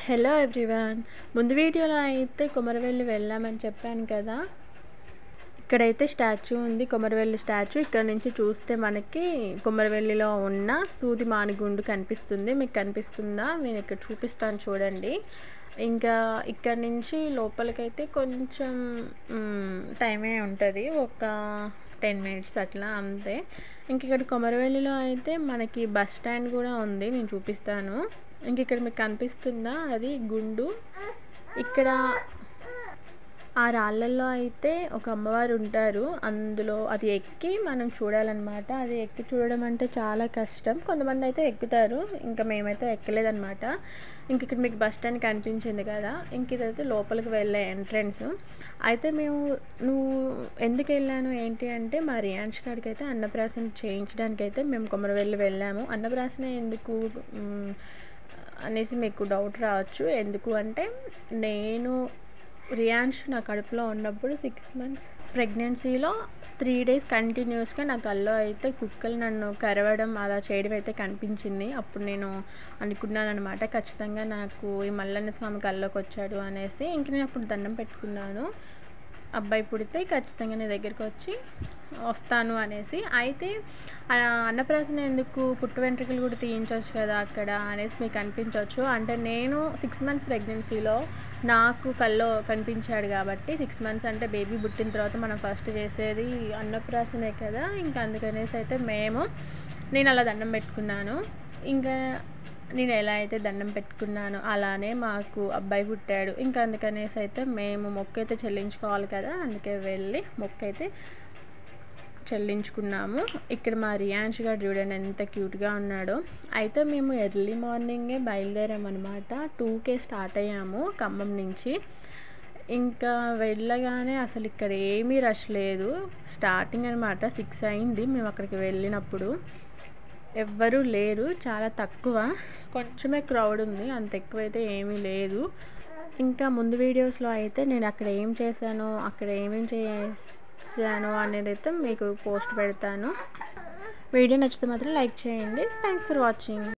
Hello everyone. ముందు వీడియోలో అయితే కొమరవెల్లి వెళ్ళామని చెప్పాను కదా. ఇక్కడైతే స్టాచ్యూ ఉంది, కొమరవెల్లి స్టాచ్యూ. ఇక్కడ నుంచి చూస్తే మనకి కొమరవెల్లిలో ఉన్న సూది మానుగుండు కనిపిస్తుంది. మీకు కనిపిస్తుందా? నేను ఇక్కడ చూపిస్తాను చూడండి. ఇంకా ఇక్కడ నుంచి లోపలికైతే కొంచెం టైమే ఉంటుంది, ఒక 10 మినిట్స్ అట్లా అంతే. ఇంక ఇక్కడ కొమరవెల్లిలో అయితే మనకి బస్ స్టాండ్ కూడా ఉంది, నేను చూపిస్తాను. ఇంక ఇక్కడ మీకు కనిపిస్తుందా, అది గుండు. ఇక్కడ ఆ రాళ్ళల్లో అయితే ఒక అమ్మవారు ఉంటారు, అందులో అది ఎక్కి మనం చూడాలన్నమాట. అది ఎక్కి చూడడం అంటే చాలా కష్టం. కొంతమంది అయితే ఎక్కుతారు, ఇంకా మేమైతే ఎక్కలేదన్నమాట. ఇంక ఇక్కడ మీకు బస్ స్టాండ్ కనిపించింది కదా, ఇంక ఇదైతే లోపలికి వెళ్ళే ఎంట్రన్స్. అయితే నువ్వు ఎందుకు వెళ్ళాను ఏంటి అంటే, మా రియాన్స్ కాడికి అయితే అన్నప్రాసన చేయించడానికి అయితే మేము కొమరవెల్లి వెళ్ళాము. అన్నప్రాసన ఎందుకు అనేసి మీకు డౌట్ రావచ్చు. ఎందుకు అంటే, నేను రియాన్స్ నా కడుపులో ఉన్నప్పుడు 6 మంత్స్ ప్రెగ్నెన్సీలో 3 డేస్ కంటిన్యూస్గా నా కల్లో అయితే కుక్కలు నన్ను కరవడం అలా చేయడం అయితే కనిపించింది. అప్పుడు నేను అనుకున్నాను అనమాట, ఖచ్చితంగా నాకు ఈ మల్లన్న స్వామి కల్లోకి వచ్చాడు అనేసి. ఇంక నేను అప్పుడు దండం పెట్టుకున్నాను, అబ్బాయి పుడితే ఖచ్చితంగా నీ దగ్గరికి వస్తాను అనేసి. అయితే అన్నప్రాసన ఎందుకు, పుట్టు వెంట్రుకలు కూడా తీయించవచ్చు కదా అక్కడ అనేసి మీకు అనిపించవచ్చు. అంటే నేను 6 మంత్స్ ప్రెగ్నెన్సీలో నాకు కల్లో కనిపించాడు కాబట్టి, 6 మంత్స్ అంటే బేబీ పుట్టిన తర్వాత మనం ఫస్ట్ చేసేది అన్నప్రాసనే కదా. ఇంకా అందుకనేసి అయితే నేను అలా దండం పెట్టుకున్నాను. ఇంకా నేను ఎలా అయితే దండం పెట్టుకున్నానో అలానే మాకు అబ్బాయి పుట్టాడు. ఇంకా అందుకనేసి అయితే మేము మొక్కు అయితే చెల్లించుకోవాలి కదా, అందుకే వెళ్ళి మొక్కు అయితే చెల్లించుకున్నాము. ఇక్కడ మా రియాన్స్ గారు చూడండి ఎంత క్యూట్గా ఉన్నాడో. అయితే మేము ఎర్లీ మార్నింగే బయలుదేరామన్నమాట. 2కే స్టార్ట్ అయ్యాము ఖమ్మం నుంచి. ఇంకా వెళ్ళగానే అసలు ఇక్కడ ఏమీ రష్ లేదు, స్టార్టింగ్ అనమాట. 6 అయింది మేము అక్కడికి వెళ్ళినప్పుడు. ఎవ్వరూ లేరు, చాలా తక్కువ, కొంచెమే క్రౌడ్ ఉంది, అంత ఎక్కువైతే ఏమీ లేదు. ఇంకా ముందు వీడియోస్లో అయితే నేను అక్కడ ఏం చేశానో, అక్కడ ఏమేం చేశాను అనేది అయితే మీకు పోస్ట్ పెడతాను. వీడియో నచ్చితే మాత్రం లైక్ చేయండి. Thanks for watching.